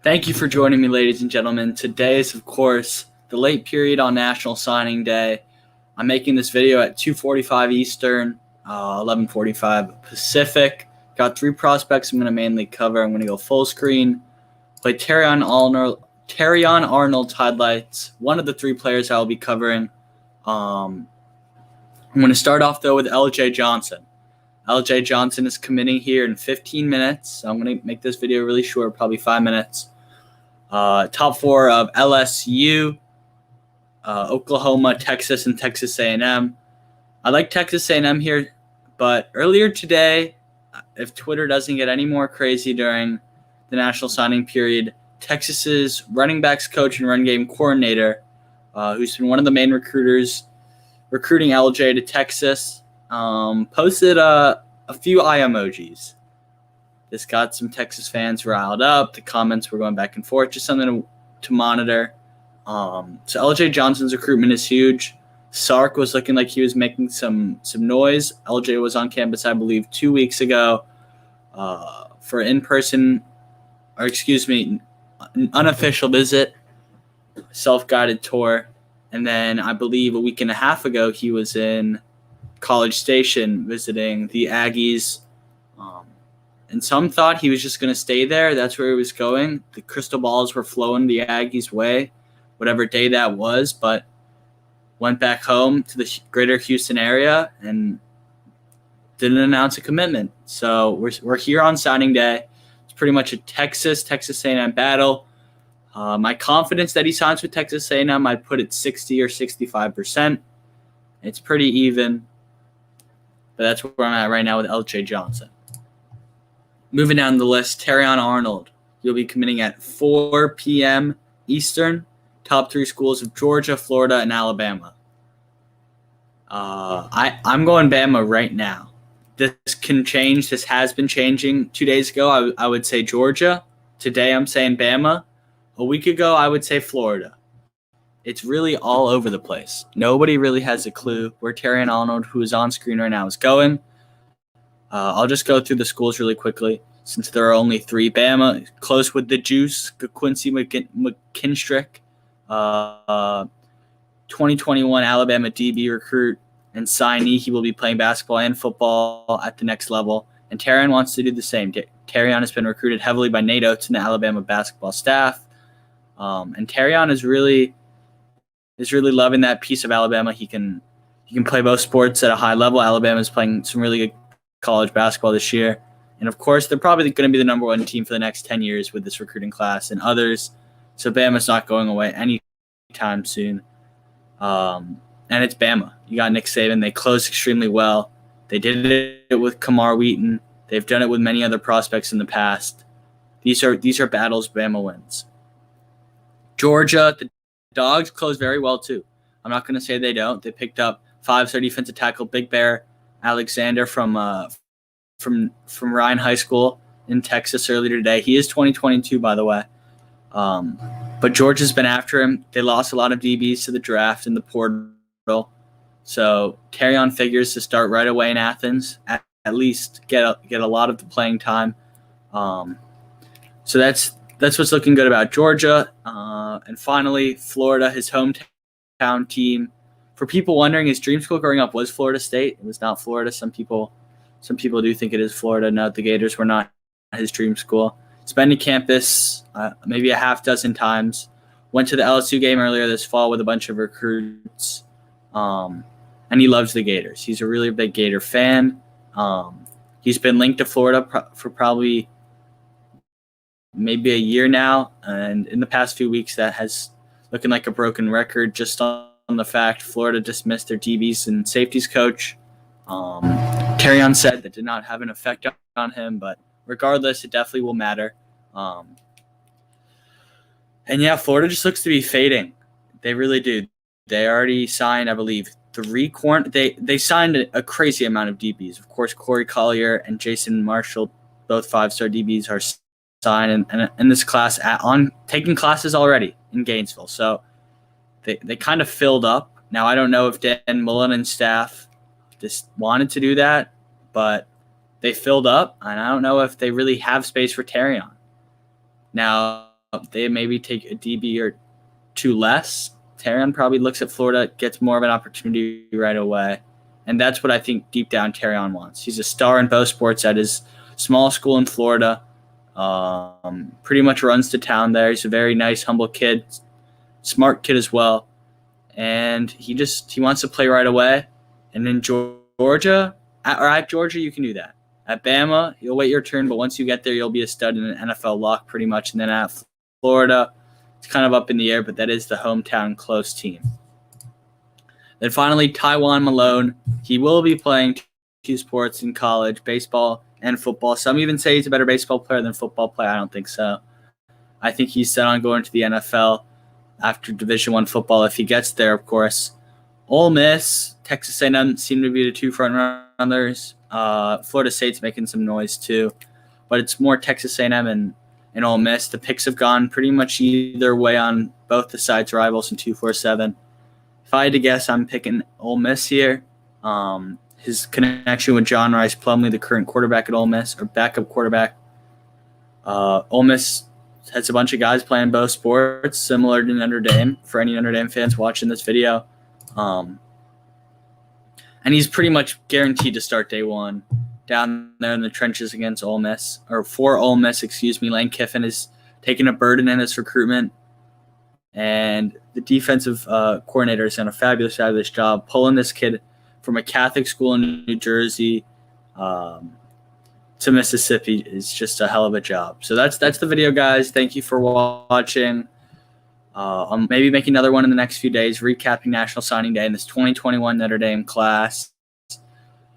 Thank you for joining me, ladies and gentlemen. Today is, of course, the late period on National Signing Day. I'm making this video at 2:45 Eastern, 11:45 Pacific. Got three prospects I'm going to mainly cover. I'm going to go full screen, play Terrion Arnold's highlights, one of the three players I will be covering. I'm going to start off, though, with LJ Johnson. LJ Johnson is committing here in 15 minutes. So I'm going to make this video really short, probably 5 minutes. Top four of LSU, Oklahoma, Texas, and Texas A&M. I like Texas A&M here, but earlier today, if Twitter doesn't get any more crazy during the national signing period, Texas's running backs coach and run game coordinator, who's been one of the main recruiters recruiting LJ to Texas, posted a few eye emojis. This got some Texas fans riled up. The comments were going back and forth, just something to monitor. So LJ Johnson's recruitment is huge. Sark was looking like he was making some noise. LJ was on campus, I believe, 2 weeks ago for an unofficial visit, self-guided tour. And then I believe a week and a half ago, he was in College Station visiting the Aggies. And some thought he was just going to stay there. That's where he was going. The crystal balls were flowing the Aggies' way, whatever day that was, but went back home to the greater Houston area and didn't announce a commitment. So we're here on signing day. It's pretty much a Texas A&M battle. My confidence that he signs with Texas A&M, I'd put it 60 or 65%. It's pretty even, but that's where I'm at right now with LJ Johnson. Moving down the list, Terrion Arnold. He'll be committing at 4 p.m. Eastern. Top three schools of Georgia, Florida, and Alabama. I'm going Bama right now. This can change. This has been changing. 2 days ago, I would say Georgia. Today, I'm saying Bama. A week ago, I would say Florida. It's really all over the place. Nobody really has a clue where Terrion Arnold, who is on screen right now, is going. I'll just go through the schools really quickly since there are only three. Bama, close with the juice, Quincy McKinstrick, 2021 Alabama DB recruit and signee. He will be playing basketball and football at the next level. And Terrion wants to do the same. Terrion has been recruited heavily by Nate Oates and the Alabama basketball staff. And Terrion is really loving that piece of Alabama. He can play both sports at a high level. Alabama is playing some really good college basketball this year. And, of course, they're probably going to be the number one team for the next 10 years with this recruiting class and others. So Bama's not going away anytime soon. And it's Bama. You got Nick Saban. They closed extremely well. They did it with Kamar Wheaton. They've done it with many other prospects in the past. These are battles Bama wins. Georgia, the Dogs closed very well too. I'm not going to say they don't. They picked up 5-star defensive tackle Big Bear Alexander from Ryan High School in Texas earlier today. He is 2022, by the way. But Georgia's been after him. They lost a lot of DBs to the draft and the portal. So Terrion figures to start right away in Athens, at least get a lot of the playing time. So that's what's looking good about Georgia. And finally, Florida, his hometown team. For people wondering, his dream school growing up was Florida State. It was not Florida. Some people do think it is Florida. No, the Gators were not his dream school. He's been to campus maybe a half dozen times. Went to the LSU game earlier this fall with a bunch of recruits. And he loves the Gators. He's a really big Gator fan. He's been linked to Florida for probably maybe a year now. And in the past few weeks, that has looking like a broken record just on the fact Florida dismissed their DBs and safeties coach. Terrion said that did not have an effect on him, but regardless, it definitely will matter. And yeah, Florida just looks to be fading. They really do. They already signed, I believe, they signed a crazy amount of DBs. Of course, Corey Collier and Jason Marshall, both 5-star DBs, are signed in this class taking classes already in Gainesville. So they kind of filled up. Now, I don't know if Dan Mullen and staff just wanted to do that, but they filled up, and I don't know if they really have space for Terrion. Now, they maybe take a DB or two less. Terrion probably looks at Florida, gets more of an opportunity right away. And that's what I think deep down Terrion wants. He's a star in both sports at his small school in Florida. Pretty much runs to town there. He's a very nice, humble kid, smart kid as well. And he wants to play right away. And in Georgia, at Georgia, you can do that. At Bama, you'll wait your turn, but once you get there, you'll be a stud and an NFL lock pretty much. And then at Florida, it's kind of up in the air, but that is the hometown close team. Then finally, Tywone Malone. He will be playing two sports in college, baseball and football. Some even say he's a better baseball player than football player. I don't think so. I think he's set on going to the NFL after Division I football if he gets there, of course. Ole Miss, Texas A&M seem to be the two front runners. Florida State's making some noise too, but it's more Texas A&M and Ole Miss. The picks have gone pretty much either way on both the sides' rivals in 247. If I had to guess, I'm picking Ole Miss here. His connection with John Rice Plumlee, the current quarterback at Ole Miss, or backup quarterback. Ole Miss has a bunch of guys playing both sports, similar to Notre Dame, for any Notre Dame fans watching this video. And he's pretty much guaranteed to start day one down there in the trenches against Ole Miss, or for Ole Miss, Lane Kiffin is taking a burden in his recruitment. And the defensive coordinator has done a fabulous job pulling this kid from a Catholic school in New Jersey to Mississippi. Is just a hell of a job. So that's the video, guys. Thank you for watching. I'll maybe make another one in the next few days, recapping National Signing Day in this 2021 Notre Dame class.